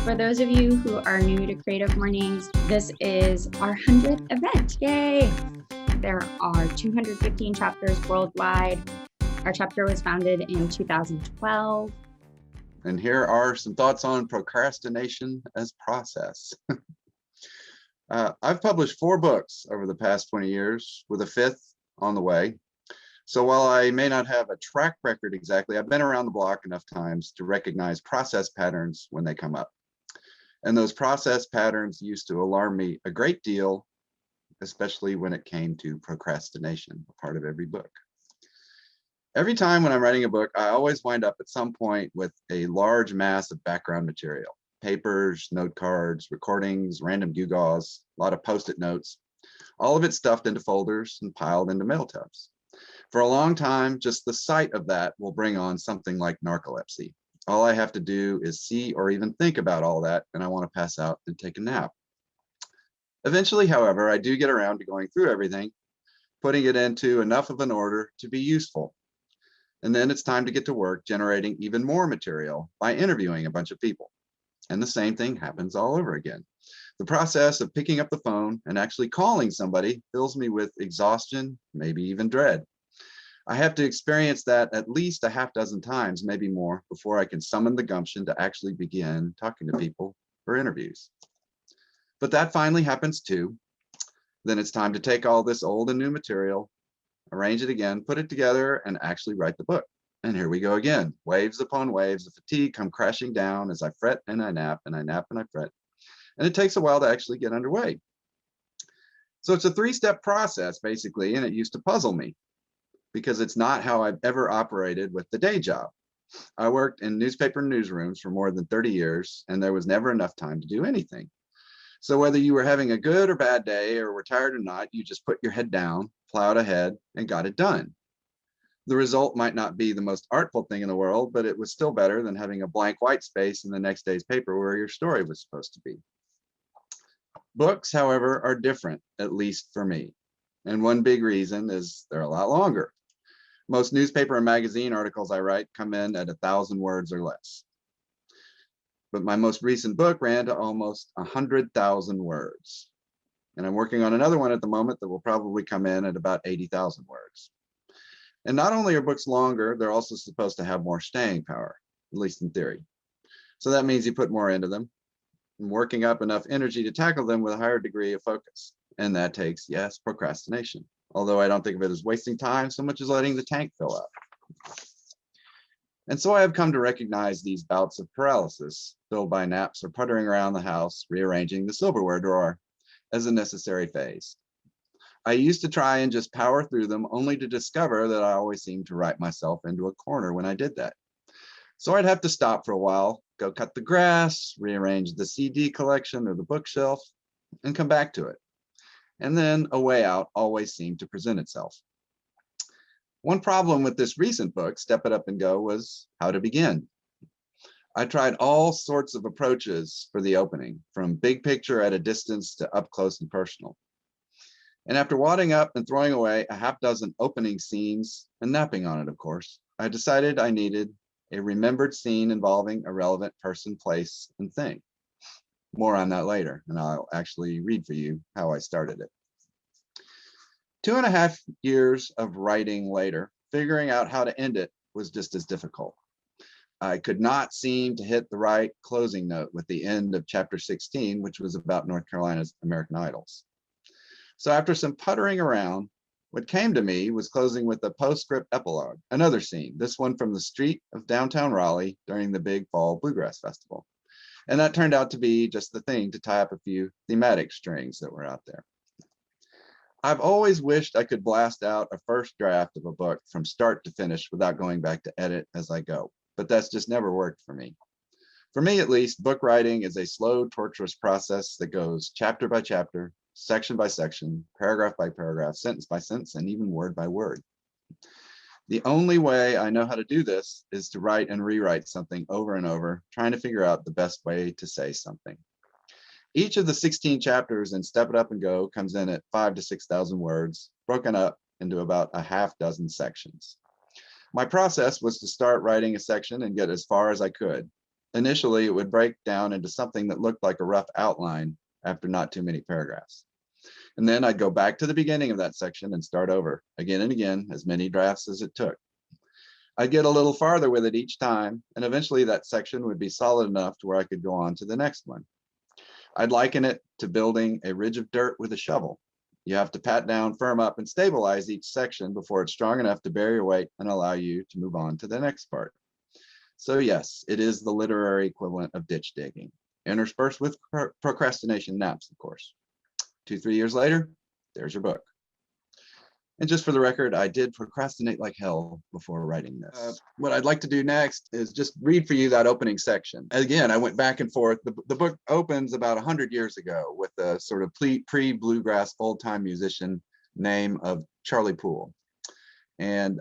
For those of you who are new to Creative Mornings, this is our 100th event. Yay! There are 215 chapters worldwide. Our chapter was founded in 2012. And here are some thoughts on procrastination as process. I've published 4 books over the past 20 years, with a 5th on the way. So while I may not have a track record exactly, I've been around the block enough times to recognize process patterns when they come up. And those process patterns used to alarm me a great deal, especially when it came to procrastination, a part of every book. Every time when I'm writing a book, I always wind up at some point with a large mass of background material: papers, note cards, recordings, random gewgaws, a lot of post-it notes, all of it stuffed into folders and piled into mail tubs. For a long time, just the sight of that will bring on something like narcolepsy. All I have to do is see or even think about all that, and I want to pass out and take a nap. Eventually, however, I do get around to going through everything, putting it into enough of an order to be useful. And then it's time to get to work generating even more material by interviewing a bunch of people. And the same thing happens all over again. The process of picking up the phone and actually calling somebody fills me with exhaustion, maybe even dread. I have to experience that at least a half dozen times, maybe more, before I can summon the gumption to actually begin talking to people for interviews. But that finally happens too. Then it's time to take all this old and new material, arrange it again, put it together, and actually write the book. And here we go again. Waves upon waves of fatigue come crashing down as I fret and I nap, and I nap and I fret. And it takes a while to actually get underway. So it's a 3-step process, basically, and it used to puzzle me because it's not how I've ever operated with the day job. I worked in newspaper newsrooms for more than 30 years, and there was never enough time to do anything. So whether you were having a good or bad day or were tired or not, you just put your head down, plowed ahead, and got it done. The result might not be the most artful thing in the world, but it was still better than having a blank white space in the next day's paper where your story was supposed to be. Books, however, are different, at least for me. And one big reason is they're a lot longer. Most newspaper and magazine articles I write come in at 1,000 words or less. But my most recent book ran to almost 100,000 words. And I'm working on another one at the moment that will probably come in at about 80,000 words. And not only are books longer, they're also supposed to have more staying power, at least in theory. So that means you put more into them, and working up enough energy to tackle them with a higher degree of focus. And that takes, yes, procrastination. Although I don't think of it as wasting time so much as letting the tank fill up. And so I have come to recognize these bouts of paralysis, filled by naps or puttering around the house, rearranging the silverware drawer, as a necessary phase. I used to try and just power through them, only to discover that I always seemed to write myself into a corner when I did that. So I'd have to stop for a while, go cut the grass, rearrange the CD collection or the bookshelf, and come back to it. And then a way out always seemed to present itself. One problem with this recent book, Step It Up and Go, was how to begin. I tried all sorts of approaches for the opening, from big picture at a distance to up close and personal. And after wadding up and throwing away a half dozen opening scenes and napping on it, of course, I decided I needed a remembered scene involving a relevant person, place, and thing. More on that later, and I'll actually read for you how I started it. 2.5 years of writing later, figuring out how to end it was just as difficult. I could not seem to hit the right closing note with the end of chapter 16, which was about North Carolina's American Idols. So after some puttering around, what came to me was closing with a postscript epilogue, another scene, this one from the street of downtown Raleigh during the big fall bluegrass festival. And that turned out to be just the thing to tie up a few thematic strings that were out there. I've always wished I could blast out a first draft of a book from start to finish without going back to edit as I go, but that's just never worked for me. For me, at least, book writing is a slow, torturous process that goes chapter by chapter, section by section, paragraph by paragraph, sentence by sentence, and even word by word. The only way I know how to do this is to write and rewrite something over and over, trying to figure out the best way to say something. Each of the 16 chapters in Step It Up and Go comes in at 5,000 to 6,000 words, broken up into about a half dozen sections. My process was to start writing a section and get as far as I could, Initially, it would break down into something that looked like a rough outline after not too many paragraphs. And then I'd go back to the beginning of that section and start over again and again, as many drafts as it took. I'd get a little farther with it each time, and eventually that section would be solid enough to where I could go on to the next one. I'd liken it to building a ridge of dirt with a shovel. You have to pat down, firm up, and stabilize each section before it's strong enough to bear your weight and allow you to move on to the next part. So yes, it is the literary equivalent of ditch digging, interspersed with procrastination naps, of course. 2-3 years later, there's your book. And just for the record, I did procrastinate like hell before writing this. What I'd like to do next is just read for you that opening section. Again, I went back and forth. The book opens about 100 years ago with a sort of pre-bluegrass old-time musician name of Charlie Poole. And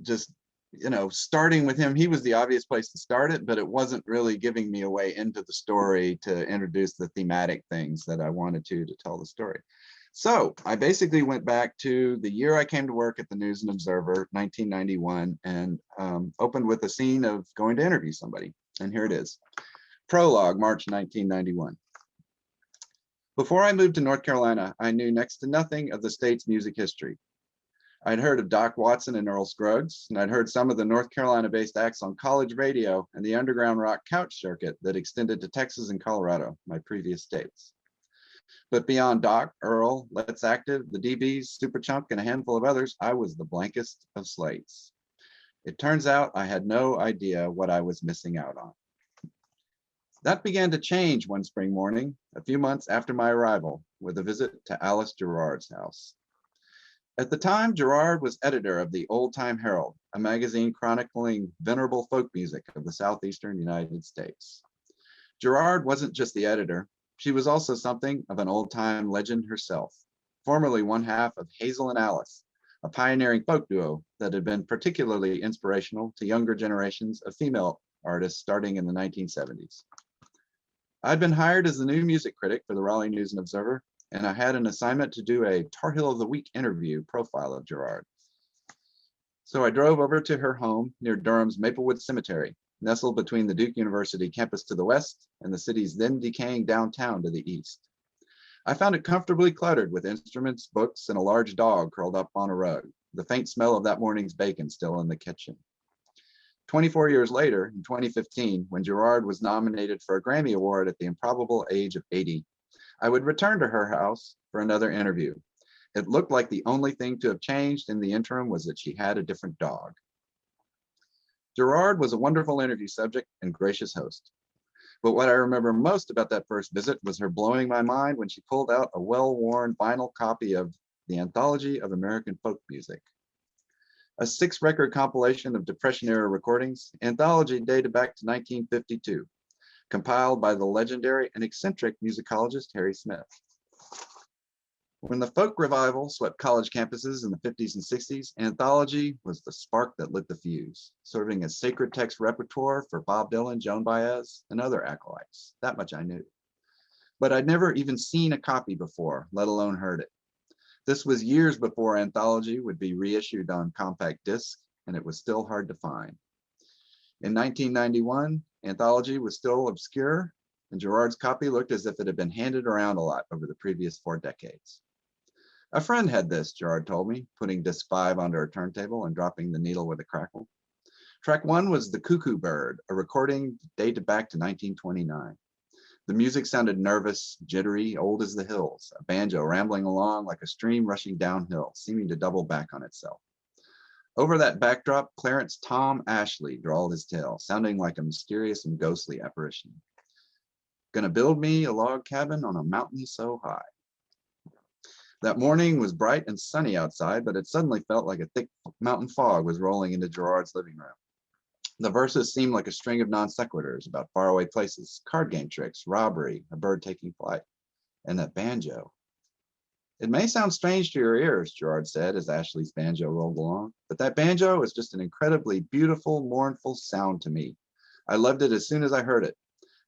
just, you know, starting with him, he was the obvious place to start it, but it wasn't really giving me a way into the story to introduce the thematic things that I wanted to tell the story. So I basically went back to the year I came to work at the News and Observer, 1991, and opened with a scene of going to interview somebody. And here it is. Prologue, March 1991. Before I moved to North Carolina, I knew next to nothing of the state's music history. I'd heard of Doc Watson and Earl Scruggs, and I'd heard some of the North Carolina-based acts on college radio and the underground rock couch circuit that extended to Texas and Colorado, my previous states. But beyond Doc, Earl, Let's Active, the DBs, Superchunk, and a handful of others, I was the blankest of slates. It turns out I had no idea what I was missing out on. That began to change one spring morning, a few months after my arrival, with a visit to Alice Gerard's house. At the time, Gerard was editor of the Old Time Herald, a magazine chronicling venerable folk music of the southeastern United States. Gerard wasn't just the editor. She was also something of an old-time legend herself, formerly one half of Hazel and Alice, a pioneering folk duo that had been particularly inspirational to younger generations of female artists starting in the 1970s. I'd been hired as the new music critic for the Raleigh News and Observer, and I had an assignment to do a Tar Heel of the Week interview profile of Gerard. So I drove over to her home near Durham's Maplewood Cemetery, nestled between the Duke University campus to the west and the city's then decaying downtown to the east. I found it comfortably cluttered with instruments, books, and a large dog curled up on a rug, the faint smell of that morning's bacon still in the kitchen. 24 years later, in 2015, when Gerard was nominated for a Grammy Award at the improbable age of 80, I would return to her house for another interview. It looked like the only thing to have changed in the interim was that she had a different dog. Gerard was a wonderful interview subject and gracious host. But what I remember most about that first visit was her blowing my mind when she pulled out a well-worn vinyl copy of the Anthology of American Folk Music. A 6-record compilation of Depression-era recordings, Anthology dated back to 1952, compiled by the legendary and eccentric musicologist Harry Smith. When the folk revival swept college campuses in the 50s and 60s, Anthology was the spark that lit the fuse, serving as sacred text repertoire for Bob Dylan, Joan Baez, and other acolytes. That much I knew. But I'd never even seen a copy before, let alone heard it. This was years before Anthology would be reissued on compact disc, and it was still hard to find. In 1991, Anthology was still obscure, and Gerard's copy looked as if it had been handed around a lot over the previous 4 decades. A friend had this, Gerard told me, putting disc 5 onto her turntable and dropping the needle with a crackle. Track 1 was the Cuckoo Bird, a recording dated back to 1929. The music sounded nervous, jittery, old as the hills, a banjo rambling along like a stream rushing downhill, seeming to double back on itself. Over that backdrop, Clarence Tom Ashley drawled his tale, sounding like a mysterious and ghostly apparition. Gonna build me a log cabin on a mountain so high. That morning was bright and sunny outside, but it suddenly felt like a thick mountain fog was rolling into Gerard's living room. The verses seemed like a string of non sequiturs about faraway places, card game tricks, robbery, a bird taking flight, and that banjo. It may sound strange to your ears, Gerard said as Ashley's banjo rolled along, but that banjo is just an incredibly beautiful, mournful sound to me. I loved it as soon as I heard it.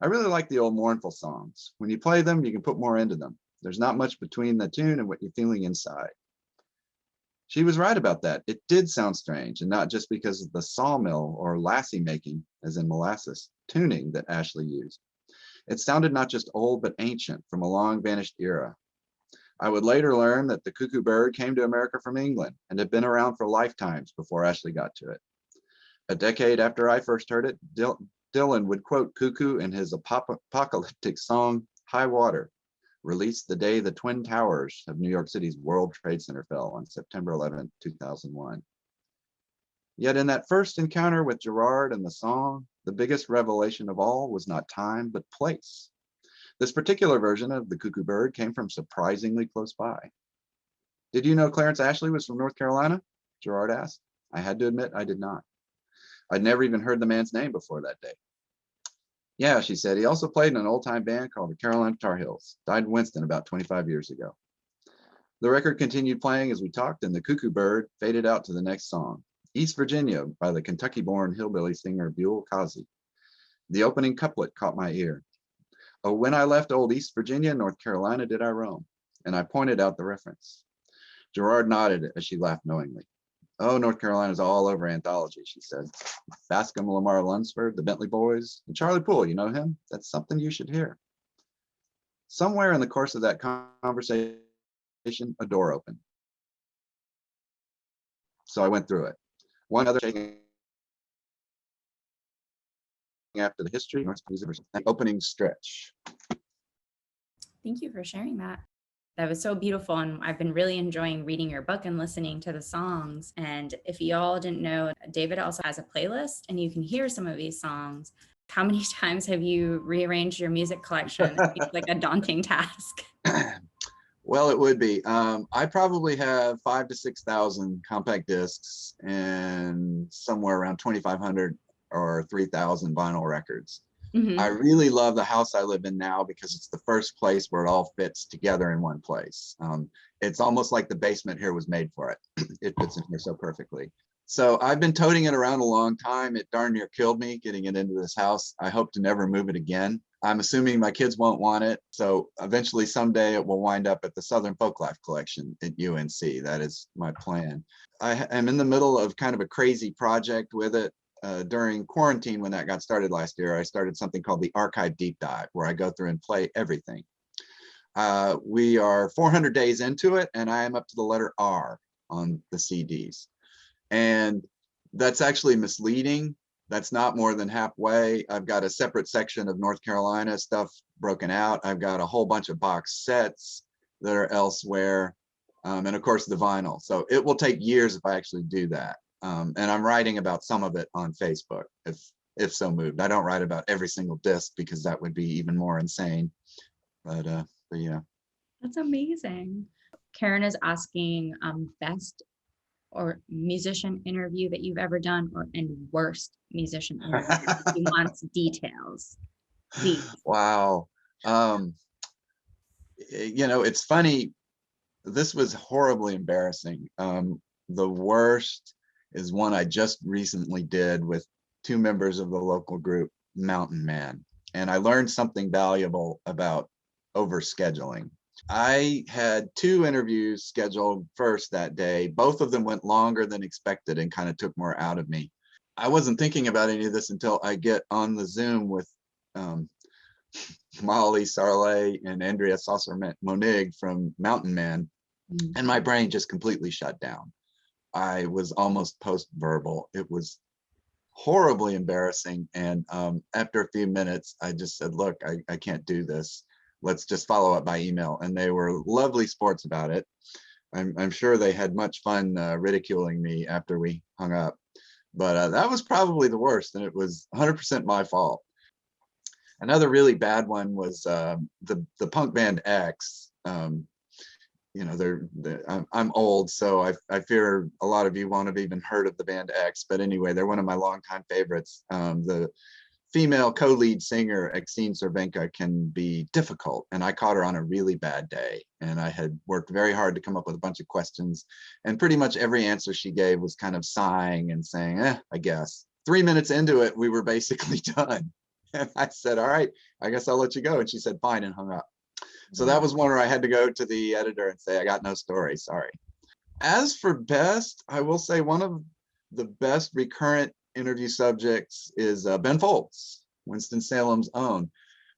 I really like the old mournful songs. When you play them, you can put more into them. There's not much between the tune and what you're feeling inside. She was right about that. It did sound strange, and not just because of the sawmill or lassie making, as in molasses, tuning that Ashley used. It sounded not just old, but ancient, from a long vanished era. I would later learn that the Cuckoo Bird came to America from England and had been around for lifetimes before Ashley got to it. A decade after I first heard it, Dylan would quote Cuckoo in his apocalyptic song, High Water, released the day the Twin Towers of New York City's World Trade Center fell on September 11, 2001. Yet in that first encounter with Gerard and the song, the biggest revelation of all was not time, but place. This particular version of the Cuckoo Bird came from surprisingly close by. Did you know Clarence Ashley was from North Carolina? Gerard asked. I had to admit I did not. I'd never even heard the man's name before that day. Yeah, she said, he also played in an old-time band called the Carolina Tar Heels, died in Winston about 25 years ago. The record continued playing as we talked, and the Cuckoo Bird faded out to the next song, East Virginia by the Kentucky-born hillbilly singer Buell Causey. The opening couplet caught my ear. Oh, when I left old East Virginia, North Carolina did I roam, and I pointed out the reference. Gerard nodded as she laughed knowingly. Oh, North Carolina's all over Anthology, she said. Bascom, Lamar Lunsford, the Bentley Boys, and Charlie Poole, you know him? That's something you should hear. Somewhere in the course of that conversation, a door opened. So I went through it. One other shaking after the history, North Music, opening stretch. Thank you for sharing that. That was so beautiful, and I've been really enjoying reading your book and listening to the songs. And if y'all didn't know, David also has a playlist, and you can hear some of these songs. How many times have you rearranged your music collection? It's like a daunting task. Well, it would be. I probably have 5,000 to 6,000 compact discs and somewhere around 2,500 or 3,000 vinyl records. I really love the house I live in now because it's the first place where it all fits together in one place. It's almost like the basement here was made for it. It fits in here so perfectly. So I've been toting it around a long time. It darn near killed me getting it into this house. I hope to never move it again. I'm assuming my kids won't want it. So eventually someday it will wind up at the Southern Folklife Collection at UNC. That is my plan. I am in the middle of kind of a crazy project with it. During quarantine, when that got started last year, I started something called the Archive Deep Dive, where I go through and play everything. We are 400 days into it, and I am up to the letter R on the CDs. And that's actually misleading. That's not more than halfway. I've got a separate section of North Carolina stuff broken out. I've got a whole bunch of box sets that are elsewhere, and of course the vinyl. So it will take years if I actually do that. And I'm writing about some of it on Facebook, if so moved. I don't write about every single disc because that would be even more insane. But yeah. That's amazing. Karen is asking best or musician interview that you've ever done, and worst musician interview. He wants details. Please. Wow. It's funny. This was horribly embarrassing. The worst is one I just recently did with two members of the local group, Mountain Man. And I learned something valuable about overscheduling. I had two interviews scheduled first that day. Both of them went longer than expected and kind of took more out of me. I wasn't thinking about any of this until I get on the Zoom with Molly Sarley and Andrea Saucer-Monig from Mountain Man, and my brain just completely shut down. I was almost post-verbal. It was horribly embarrassing. And after a few minutes, I just said, look, I can't do this. Let's just follow up by email. And they were lovely sports about it. I'm sure they had much fun ridiculing me after we hung up. But that was probably the worst, and it was 100% my fault. Another really bad one was the punk band X. I'm old, so I fear a lot of you won't have even heard of the band X. But anyway, they're one of my longtime favorites. The female co-lead singer, Exene Cervenka, can be difficult, and I caught her on a really bad day. And I had worked very hard to come up with a bunch of questions, and pretty much every answer she gave was kind of sighing and saying, I guess. 3 minutes into it, we were basically done. And I said, all right, I guess I'll let you go. And she said, fine, and hung up. So that was one where I had to go to the editor and say, I got no story, sorry. As for best, I will say one of the best recurrent interview subjects is Ben Folds, Winston-Salem's own.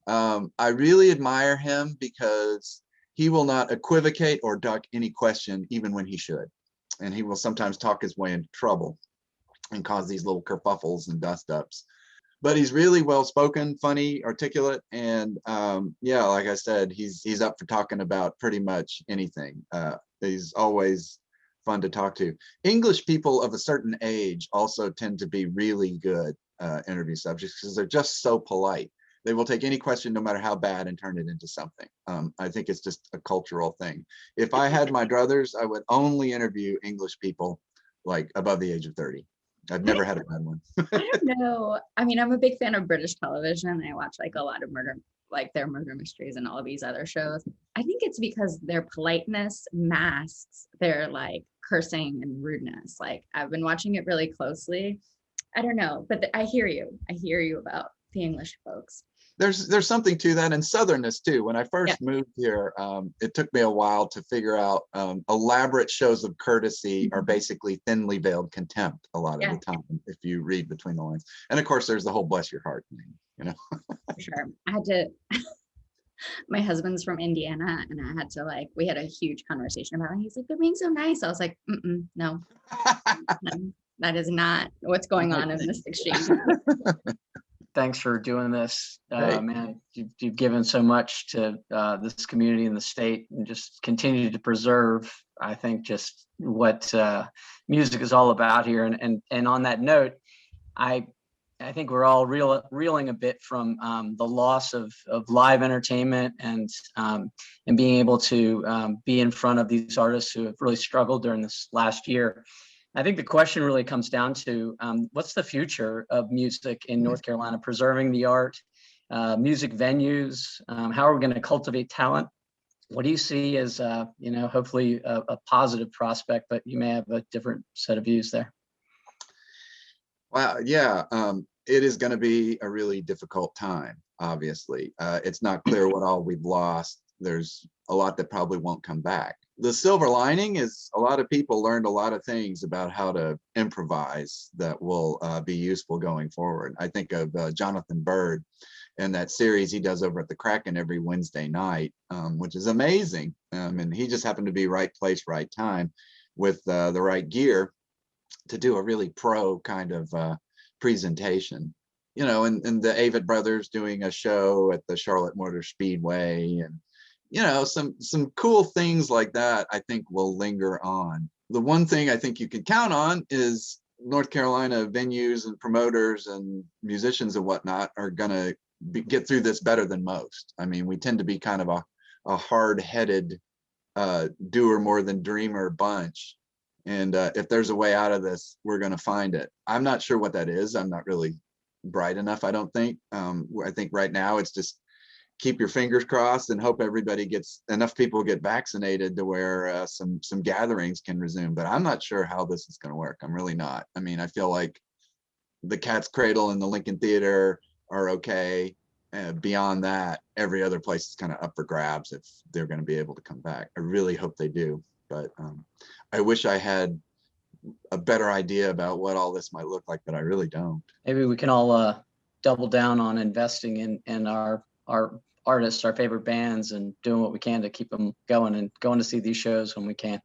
I really admire him because he will not equivocate or duck any question, even when he should. And he will sometimes talk his way into trouble and cause these little kerfuffles and dust-ups. But he's really well-spoken, funny, articulate, and yeah, like I said, he's up for talking about pretty much anything. He's always fun to talk to. English people of a certain age also tend to be really good interview subjects because they're just so polite. They will take any question, no matter how bad, and turn it into something. I think it's just a cultural thing. If I had my druthers, I would only interview English people like above the age of 30. I've never had a bad one. I don't know. I mean, I'm a big fan of British television. I watch like a lot of murder, like their murder mysteries and all of these other shows. I think it's because their politeness masks their like cursing and rudeness. Like I've been watching it really closely. I don't know, but I hear you. I hear you about the English folks. There's something to that, and southernness too. When I Yeah. first moved here, it took me a while to figure out elaborate shows of courtesy are basically thinly veiled contempt a lot of Yeah. the time, if you read between the lines. And of course, there's the whole bless your heart thing, you know. For sure. I had to, my husband's from Indiana, and I had to like, we had a huge conversation about it. He's like, they're being so nice. I was like, no, no, that is not what's going on in this exchange. Thanks for doing this, Hey. man. You've given so much to this community and the state, and just continue to preserve, I think, just what music is all about here. And on that note, I think we're all reeling a bit from the loss of live entertainment and being able to be in front of these artists who have really struggled during this last year. I think the question really comes down to what's the future of music in North Carolina, preserving the art, music venues, how are we going to cultivate talent? What do you see as, hopefully a positive prospect, but you may have a different set of views there. Well, yeah, it is going to be a really difficult time, obviously. It's not clear what all we've lost. There's a lot that probably won't come back. The silver lining is a lot of people learned a lot of things about how to improvise that will be useful going forward. I think of Jonathan Bird and that series he does over at the Kraken every Wednesday night, which is amazing. And he just happened to be right place, right time with the right gear to do a really pro kind of presentation. You know, and the Avett brothers doing a show at the Charlotte Motor Speedway, and you know, some cool things like that I think will linger on. The one thing I think you can count on is North Carolina venues and promoters and musicians and whatnot are gonna get through this better than most. I mean, we tend to be kind of a hard-headed doer more than dreamer bunch. And if there's a way out of this, we're gonna find it. I'm not sure what that is. I'm not really bright enough, I don't think. I think right now it's just keep your fingers crossed and hope everybody gets enough people get vaccinated to where some gatherings can resume. But I'm not sure how this is going to work. I'm really not. I mean, I feel like the Cat's Cradle and the Lincoln Theater are okay. Beyond that, every other place is kind of up for grabs if they're going to be able to come back. I really hope they do. But I wish I had a better idea about what all this might look like, but I really don't. Maybe we can all double down on investing in our artists, our favorite bands, and doing what we can to keep them going and going to see these shows when we can.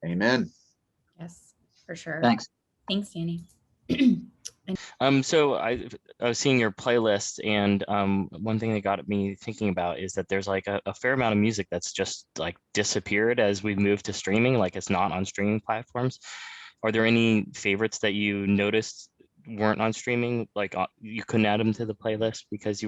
Amen. Yes, for sure. Thanks. Thanks, Danny. So I was seeing your playlist, and one thing that got me thinking about is that there's like a fair amount of music that's just like disappeared as we've moved to streaming, like it's not on streaming platforms. Are there any favorites that you noticed weren't on streaming, like you couldn't add them to the playlist because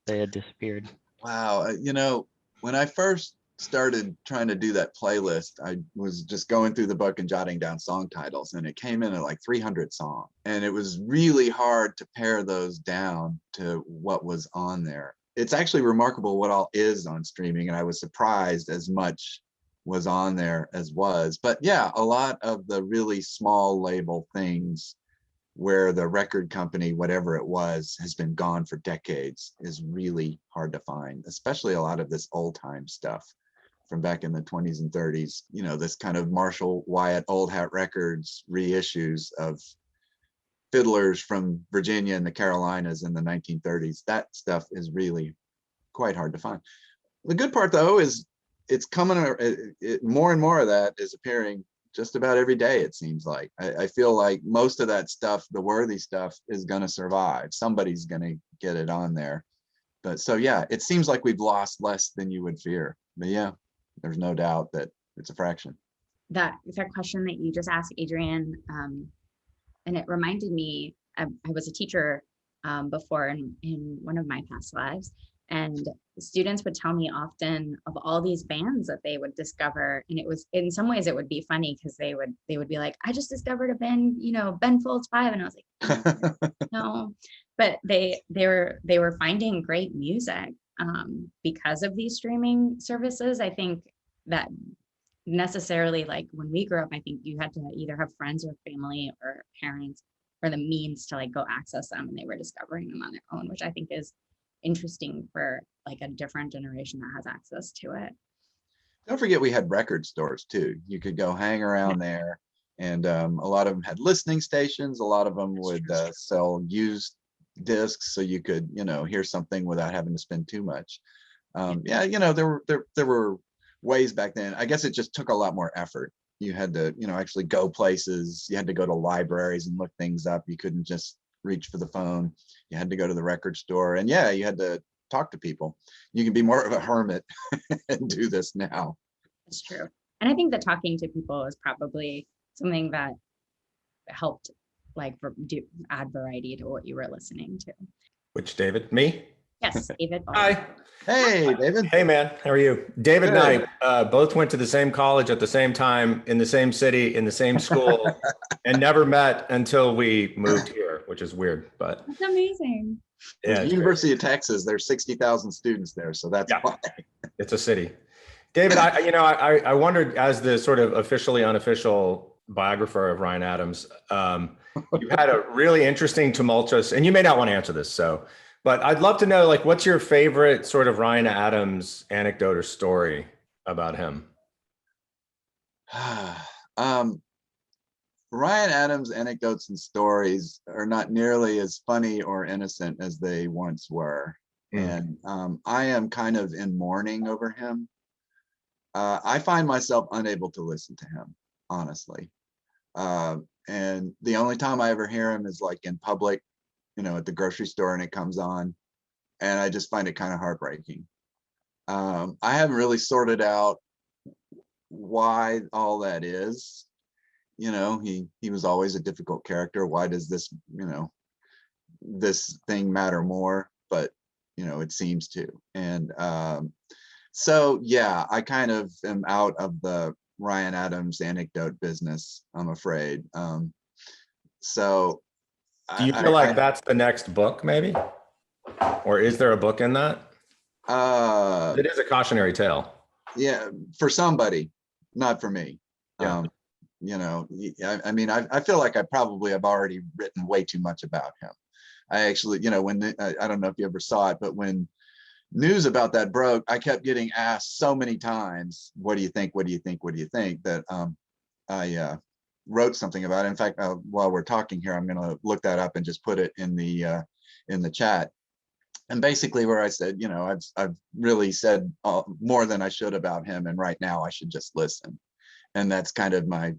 they had disappeared? Wow, you know, when I first started trying to do that playlist, I was just going through the book and jotting down song titles, and it came in at like 300 songs, and it was really hard to pare those down to what was on there. It's actually remarkable what all is on streaming, and I was surprised as much was on there as was. But yeah, a lot of the really small label things where the record company, whatever it was, has been gone for decades is really hard to find, especially a lot of this old time stuff. from back in the 20s and 30s, you know, this kind of Marshall Wyatt Old Hat Records reissues of fiddlers from Virginia and the Carolinas in the 1930s. That stuff is really quite hard to find. The good part though is it's coming, more and more of that is appearing just about every day, it seems like. I feel like most of that stuff, the worthy stuff, is going to survive. Somebody's going to get it on there. But so, yeah, it seems like we've lost less than you would fear. But yeah, there's no doubt that it's a fraction. That question that you just asked, Adrian, and it reminded me, I was a teacher before in one of my past lives, and students would tell me often of all these bands that they would discover, and it was, in some ways it would be funny because they would be like, I just discovered a band, you know, Ben Folds 5, and I was like, no, but they were finding great music because of these streaming services. I think that necessarily, like when we grew up, I think you had to either have friends or family or parents or the means to like go access them, and they were discovering them on their own, which I think is interesting for like a different generation that has access to it. Don't forget we had record stores too. You could go hang around there, and a lot of them had listening stations. A lot of them would sell used discs, so you could, you know, hear something without having to spend too much. Yeah, you know, there were ways back then. I guess it just took a lot more effort. You had to, you know, actually go places. You had to go to libraries and look things up. You couldn't just reach for the phone. You had to go to the record store, and yeah, you had to talk to people. You can be more of a hermit and do this now. That's true. And I think that talking to people is probably something that helped like add variety to what you were listening to. Which David? Me? Yes, David. Hi. Hey, David. Hey, man. How are you? David Good. and I both went to the same college at the same time, in the same city, in the same school, and never met until we moved here, which is weird, but That's amazing. yeah, The University of Texas, there's 60,000 students there, so that's why. it's a city. David, I wondered, as the sort of officially unofficial biographer of Ryan Adams, you've had a really interesting, tumultuous, and you may not want to answer this, but I'd love to know, like, what's your favorite sort of Ryan Adams anecdote or story about him? Ryan Adams' anecdotes and stories are not nearly as funny or innocent as they once were. And I am kind of in mourning over him. I find myself unable to listen to him, honestly. And the only time I ever hear him is like in public, you know, at the grocery store, and it comes on, and I just find it kind of heartbreaking. I haven't really sorted out why all that is. You know, he was always a difficult character. Why does this, you know, this thing matter more? But, you know, it seems to. And so, yeah, I kind of am out of the Ryan Adams anecdote business, I'm afraid. So Do you feel like that's the next book, maybe? Or is there a book in that? It is a cautionary tale. Yeah, for somebody, not for me. Yeah. You know, I mean, I feel like I probably have already written way too much about him. I actually, you know, when I don't know if you ever saw it, but when news about that broke, I kept getting asked so many times, what do you think? What do you think? What do you think? That I wrote something about it. In fact, while we're talking here, I'm going to look that up and just put it in the chat. And basically where I said, you know, I've really said more than I should about him, and right now I should just listen. And that's kind of my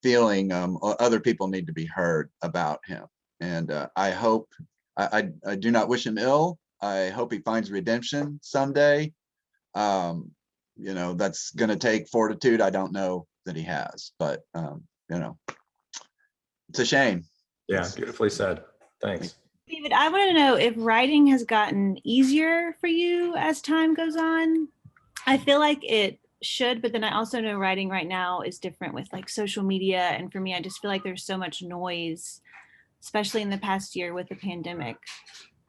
feeling. Other people need to be heard about him. And I hope, I do not wish him ill. I hope he finds redemption someday. You know, that's going to take fortitude. I don't know that he has, but you know, it's a shame. Yeah, beautifully said. Thanks. David, I want to know if writing has gotten easier for you as time goes on. I feel like it should, but then I also know writing right now is different with like social media. And for me, I just feel like there's so much noise, especially in the past year with the pandemic.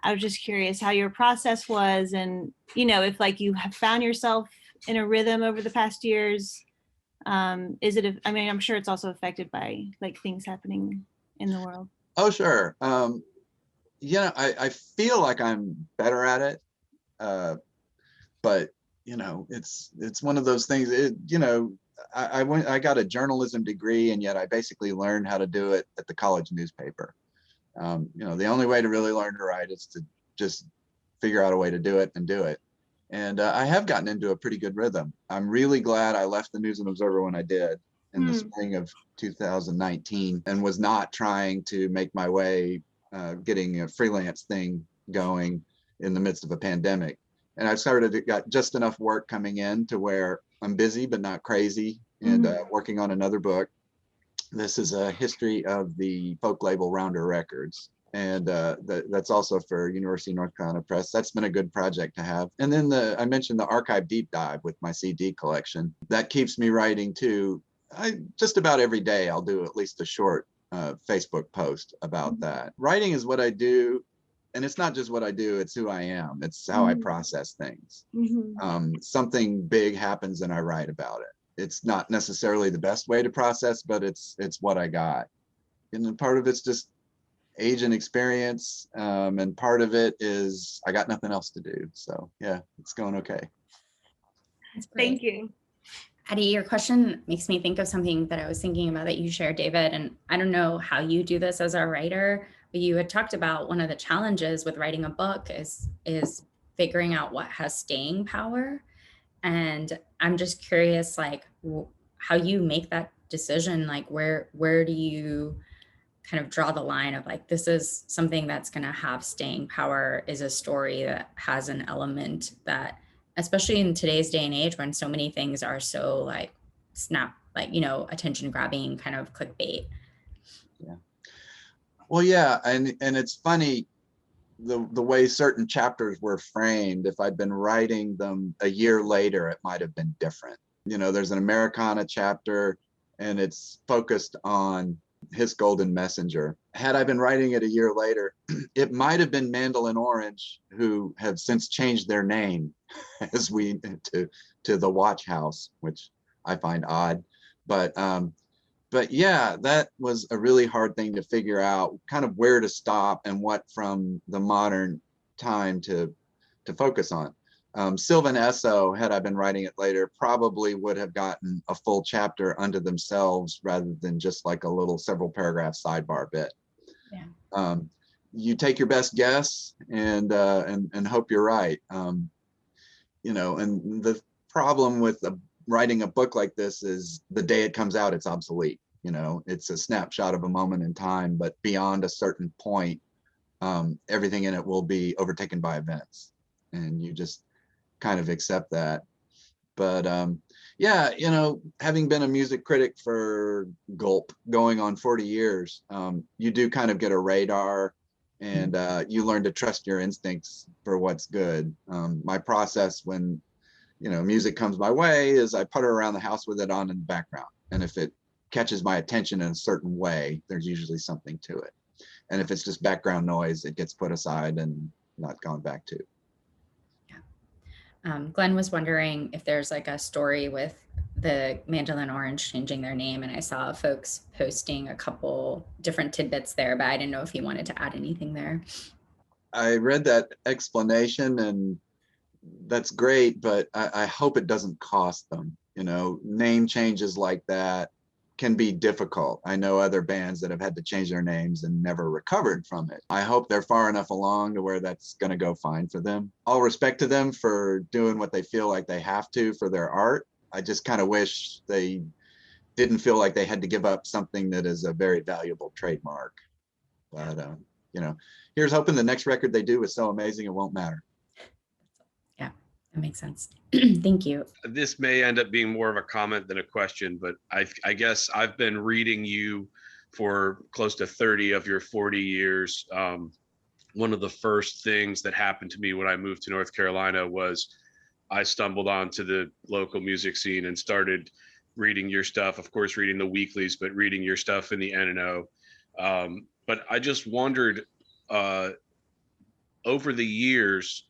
I was just curious how your process was, and, you know, if like you have found yourself in a rhythm over the past years. Is it, I mean, I'm sure it's also affected by like things happening in the world. Oh, sure. Yeah, I feel like I'm better at it. But it's one of those things. I got a journalism degree, and yet I basically learned how to do it at the college newspaper. The only way to really learn to write is to just figure out a way to do it and do it. And I have gotten into a pretty good rhythm. I'm really glad I left the News and Observer when I did in the spring of 2019, and was not trying to make my way getting a freelance thing going in the midst of a pandemic. And I've got just enough work coming in to where I'm busy but not crazy, and working on another book. This is a history of the folk label Rounder Records, and that's also for University of North Carolina Press. That's been a good project to have. And then I mentioned the archive deep dive with my CD collection. That keeps me writing too. Just about every day I'll do at least a short Facebook post about that. Writing is what I do, and it's not just what I do, it's who I am. It's how I process things. Something big happens and I write about it. It's not necessarily the best way to process, but it's what I got. And part of it's just age and experience, and part of it is I got nothing else to do. So yeah, it's going okay. That's great. Thank you. Addie, your question makes me think of something that I was thinking about that you shared, David. And I don't know how you do this as a writer, but you had talked about one of the challenges with writing a book is figuring out what has staying power. And I'm just curious, like, how you make that decision. Like, where do you kind of draw the line of like, this is something that's going to have staying power, is a story that has an element that, especially in today's day and age when so many things are so like attention grabbing, kind of clickbait. Yeah. Well, yeah. And it's funny, the way certain chapters were framed. If I'd been writing them a year later, it might have been different. There's an Americana chapter, and it's focused on his golden messenger. Had I been writing it a year later, it might have been Mandolin Orange, who have since changed their name as to the Watch House, which I find odd. But yeah, that was a really hard thing to figure out, kind of where to stop and what from the modern time to focus on. Sylvan Esso, had I been writing it later, probably would have gotten a full chapter unto themselves rather than just like a little several paragraph sidebar bit. Yeah. You take your best guess and hope you're right. And the problem with writing a book like this is the day it comes out, it's obsolete. It's a snapshot of a moment in time, but beyond a certain point, everything in it will be overtaken by events, and you just kind of accept that. But yeah, having been a music critic for going on 40 years, you do kind of get a radar, and you learn to trust your instincts for what's good. My process when music comes my way is I putter around the house with it on in the background, and if it catches my attention in a certain way, there's usually something to it. And if it's just background noise, it gets put aside and not gone back to. Glenn was wondering if there's like a story with the Mandolin Orange changing their name, and I saw folks posting a couple different tidbits there, but I didn't know if he wanted to add anything there. I read that explanation, and that's great, but I hope it doesn't cost them. Name changes like that can be difficult. I know other bands that have had to change their names and never recovered from it. I hope they're far enough along to where that's going to go fine for them. All respect to them for doing what they feel like they have to for their art. I just kind of wish they didn't feel like they had to give up something that is a very valuable trademark. But, here's hoping the next record they do is so amazing it won't matter. Yeah, that makes sense. Thank you. This may end up being more of a comment than a question, but I guess I've been reading you for close to 30 of your 40 years. One of the first things that happened to me when I moved to North Carolina was I stumbled onto the local music scene and started reading your stuff, of course, reading the weeklies, but reading your stuff in the N&O. But I just wondered, over the years,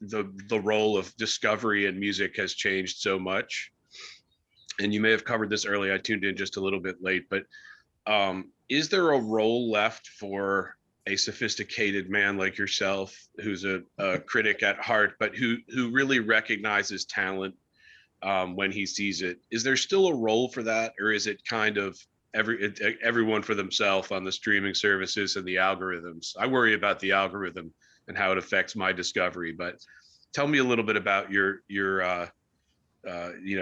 the role of discovery in music has changed so much. And you may have covered this early, I tuned in just a little bit late, but is there a role left for a sophisticated man like yourself, who's a critic at heart, but who really recognizes talent when he sees it. Is there still a role for that, or is it kind of everyone for themselves on the streaming services and the algorithms? I worry about the algorithm and how it affects my discovery, but tell me a little bit about your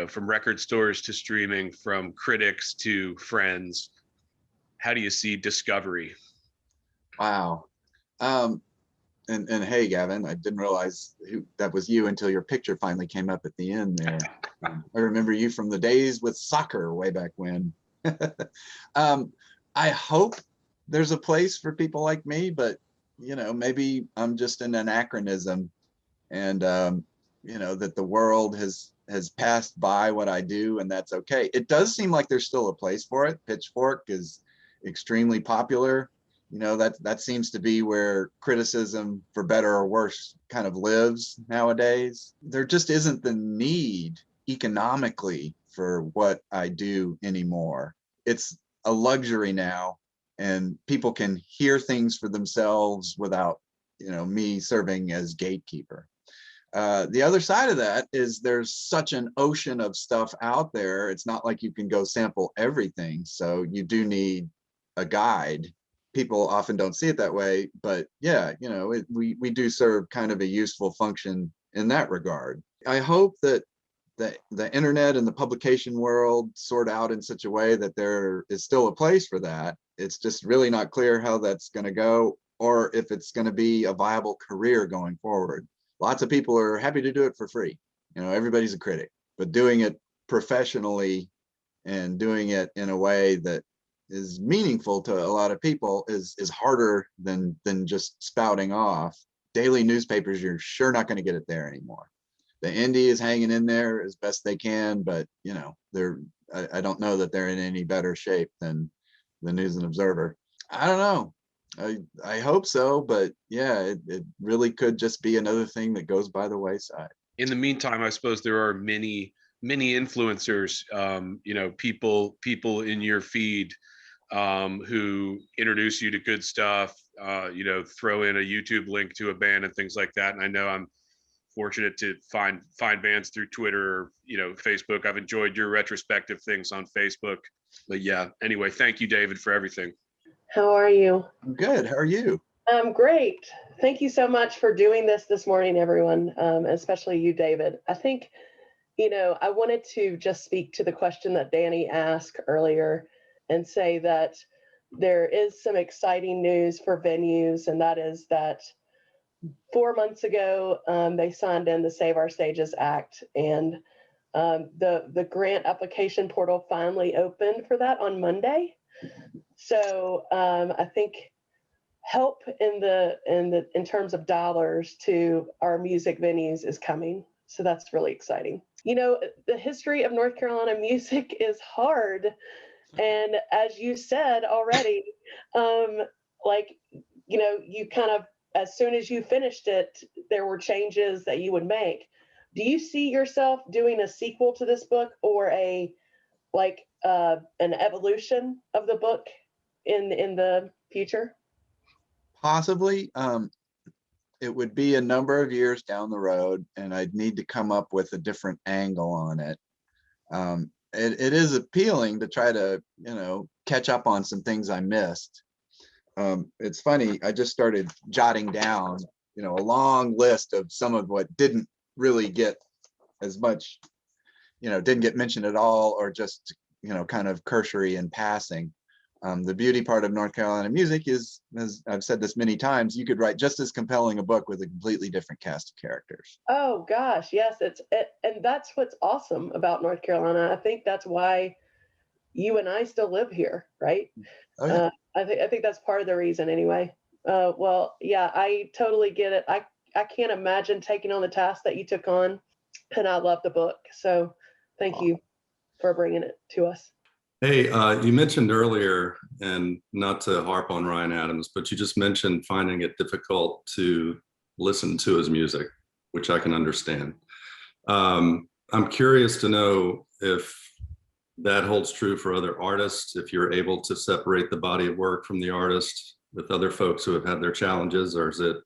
from record stores to streaming, from critics to friends. How do you see discovery? Wow. And hey, Gavin, I didn't realize that was you until your picture finally came up at the end there. I remember you from the days with soccer way back when. I hope there's a place for people like me, but maybe I'm just an anachronism, and that the world has passed by what I do, and that's okay. It does seem like there's still a place for it. Pitchfork is extremely popular. That seems to be where criticism, for better or worse, kind of lives nowadays. There just isn't the need economically for what I do anymore. It's a luxury now, and people can hear things for themselves without me serving as gatekeeper. The other side of that is there's such an ocean of stuff out there. It's not like you can go sample everything, so you do need a guide. People often don't see it that way, but yeah, we do serve kind of a useful function in that regard. I hope that the internet and the publication world sort out in such a way that there is still a place for that. It's just really not clear how that's going to go, or if it's going to be a viable career going forward. Lots of people are happy to do it for free. Everybody's a critic, but doing it professionally and doing it in a way that is meaningful to a lot of people is harder than just spouting off. Daily newspapers, you're sure not going to get it there anymore. The indie is hanging in there as best they can, but I don't know that they're in any better shape than the News and Observer. I don't know. I hope so, but yeah, it really could just be another thing that goes by the wayside. In the meantime, I suppose there are many influencers, people in your feed who introduce you to good stuff, throw in a YouTube link to a band and things like that. And I know I'm fortunate to find bands through Twitter or, Facebook. I've enjoyed your retrospective things on Facebook. But yeah, anyway, thank you, David, for everything. How are you? I'm good. How are you? I'm great. Thank you so much for doing this morning, everyone, especially you, David. I think, I wanted to just speak to the question that Danny asked earlier and say that there is some exciting news for venues, and that is that 4 months ago, they signed in the Save Our Stages Act, and the grant application portal finally opened for that on Monday. So I think help in terms of dollars to our music venues is coming. So that's really exciting. The history of North Carolina music is hard. And as you said already, you kind of, as soon as you finished it, there were changes that you would make. Do you see yourself doing a sequel to this book, or an evolution of the book in the future? Possibly. It would be a number of years down the road, and I'd need to come up with a different angle on it. It is appealing to try to, catch up on some things I missed. It's funny, I just started jotting down, a long list of some of what didn't really get as much, didn't get mentioned at all, or just, kind of cursory in passing. The beauty part of North Carolina music is, as I've said this many times, you could write just as compelling a book with a completely different cast of characters. Oh gosh, yes, and that's what's awesome about North Carolina. I think that's why you and I still live here, right? Oh, yeah. I think that's part of the reason anyway. Well, yeah, I totally get it. I can't imagine taking on the task that you took on, and I love the book. So thank you for bringing it to us. Hey, you mentioned earlier, and not to harp on Ryan Adams, but you just mentioned finding it difficult to listen to his music, which I can understand. I'm curious to know if that holds true for other artists, if you're able to separate the body of work from the artist, with other folks who have had their challenges, or is it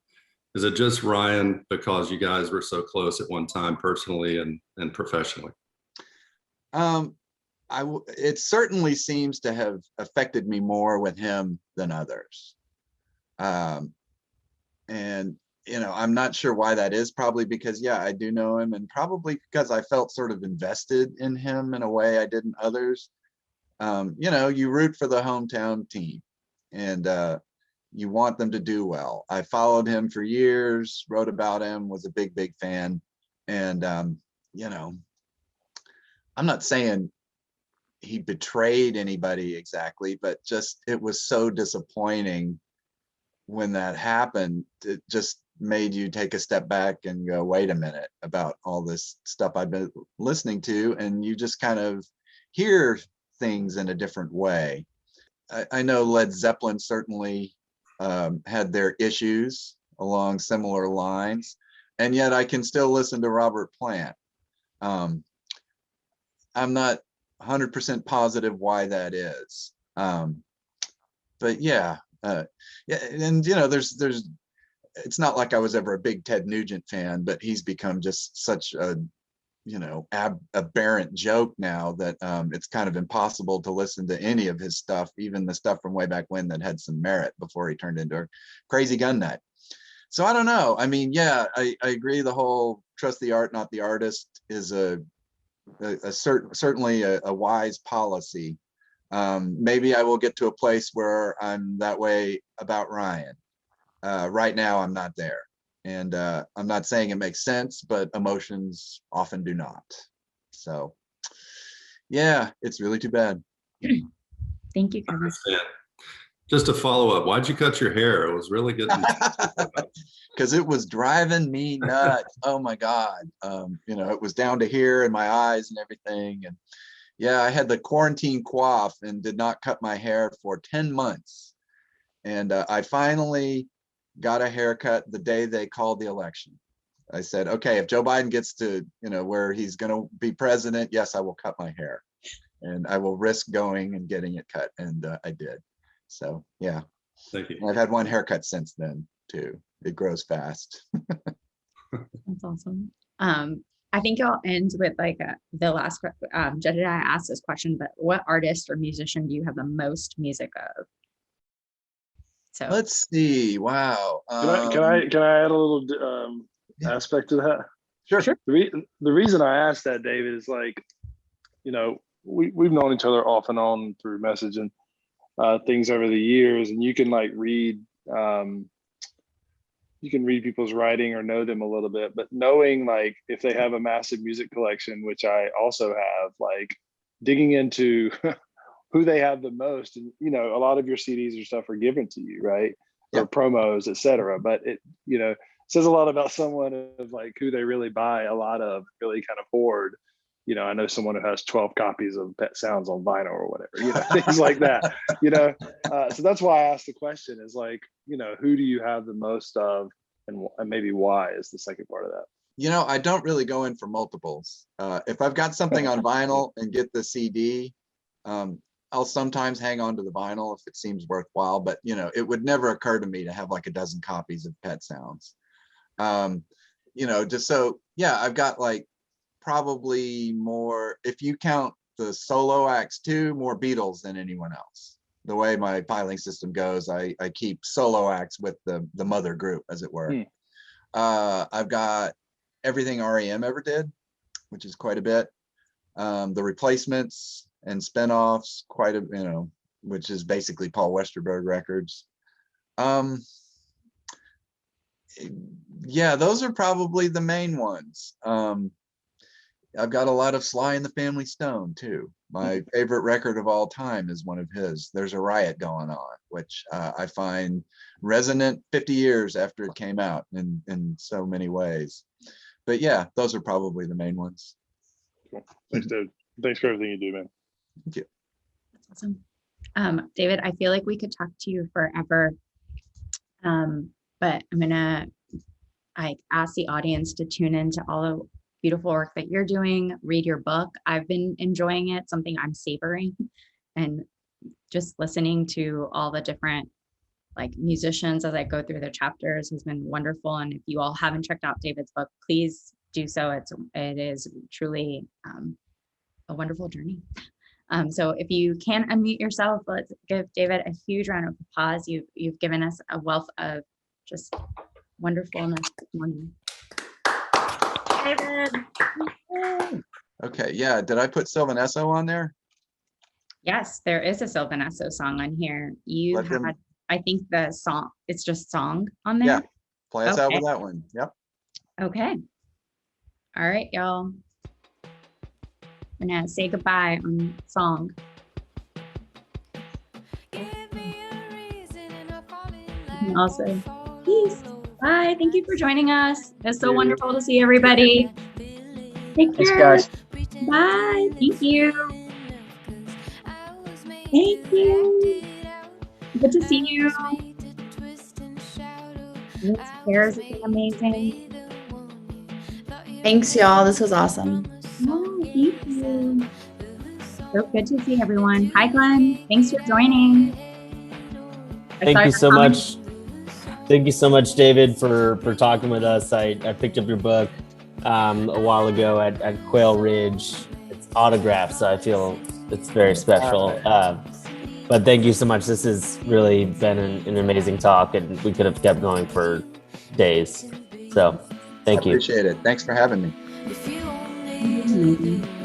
just Ryan because you guys were so close at one time personally and professionally? It certainly seems to have affected me more with him than others. And, I'm not sure why that is. Probably because, yeah, I do know him, and probably because I felt sort of invested in him in a way I didn't others. You root for the hometown team, and you want them to do well. I followed him for years, wrote about him, was a big, big fan. And, I'm not saying he betrayed anybody exactly, but just it was so disappointing when that happened. It just made you take a step back and go, wait a minute, about all this stuff I've been listening to, and you just kind of hear things in a different way. I know Led Zeppelin certainly had their issues along similar lines, and yet I can still listen to Robert Plant. I'm not 100% positive why that is, but yeah, and there's. It's not like I was ever a big Ted Nugent fan, but he's become just such a aberrant joke now that it's kind of impossible to listen to any of his stuff, even the stuff from way back when that had some merit before he turned into a crazy gun nut. So I don't know. I mean, yeah, I agree. The whole trust the art, not the artist is certainly a wise policy. Maybe I will get to a place where I'm that way about Ryan. Right now, I'm not there. And I'm not saying it makes sense, but emotions often do not. So, yeah, it's really too bad. Thank you, Kevin. Just to follow up, why'd you cut your hair? It was really good. Because it was driving me nuts. Oh my God. It was down to here in my eyes and everything. And yeah, I had the quarantine coif and did not cut my hair for 10 months. And I finally got a haircut the day they called the election. I said, okay, if Joe Biden gets to, where he's going to be president, yes, I will cut my hair, and I will risk going and getting it cut. And I did. So, yeah. Thank you. I've had one haircut since then too. It grows fast. That's awesome. I think I'll end with the last, Jedediah asked this question, but what artist or musician do you have the most music of? So let's see. Wow. Can I add a little aspect to that? Sure. The reason I asked that, David, is we've known each other off and on through messaging things over the years, and you can read people's writing or know them a little bit, but knowing if they have a massive music collection, which I also have, digging into who they have the most. And, a lot of your CDs or stuff are given to you, right? Yeah. Or promos, et cetera. But it, says a lot about someone of who they really buy a lot of, really kind of hoard. I know someone who has 12 copies of Pet Sounds on vinyl or whatever, things like that, so that's why I asked the question is who do you have the most of, and maybe why is the second part of that. I don't really go in for multiples. If I've got something on vinyl and get the CD, I'll sometimes hang on to the vinyl if it seems worthwhile, but it would never occur to me to have a dozen copies of Pet Sounds. Just so, yeah, I've got probably more, if you count the solo acts too, more Beatles than anyone else. The way my piling system goes, I keep solo acts with the mother group, as it were. I've got everything REM ever did, which is quite a bit. The Replacements and spinoffs, quite a, which is basically Paul Westerberg records. Yeah, those are probably the main ones. I've got a lot of Sly and the Family Stone too. My favorite record of all time is one of his. There's a Riot Going On, which I find resonant 50 years after it came out in so many ways. But yeah, those are probably the main ones. Cool. Thanks, David. Thanks for everything you do, man. Thank you. That's awesome. David, I feel like we could talk to you forever. But I'm gonna ask the audience to tune into all the beautiful work that you're doing, read your book. I've been enjoying it, something I'm savoring, and just listening to all the different like musicians as I go through the chapters has been wonderful. And if you all haven't checked out David's book, please do so. It is truly a wonderful journey. So if you can unmute yourself, let's give David a huge round of applause. You've given us a wealth of just wonderfulness this morning. David. Okay, yeah. Did I put Sylvan Esso on there? Yes, there is a Sylvan Esso song on here. You Let had, them- I think the song, it's just song on there. Yeah, play us out Okay. with that one. Yep. Okay. All right, y'all. We're gonna say goodbye on song. And also, peace. Bye. Thank you for joining us. It's so wonderful to see everybody. Take Thanks, care. guys. Bye. Thank you. Thank you. Good to see you. This hair is looking amazing. Thanks, y'all. This was awesome. Oh, thank you. So good to see everyone. Hi, Glenn. Thanks for joining. Thank you so much. Thank you so much, David, for talking with us. I picked up your book a while ago at Quail Ridge. It's autographed, so I feel it's very special. But thank you so much. This has really been an amazing talk, and we could have kept going for days. So thank you. Appreciate it. Thanks for having me. Mm-hmm.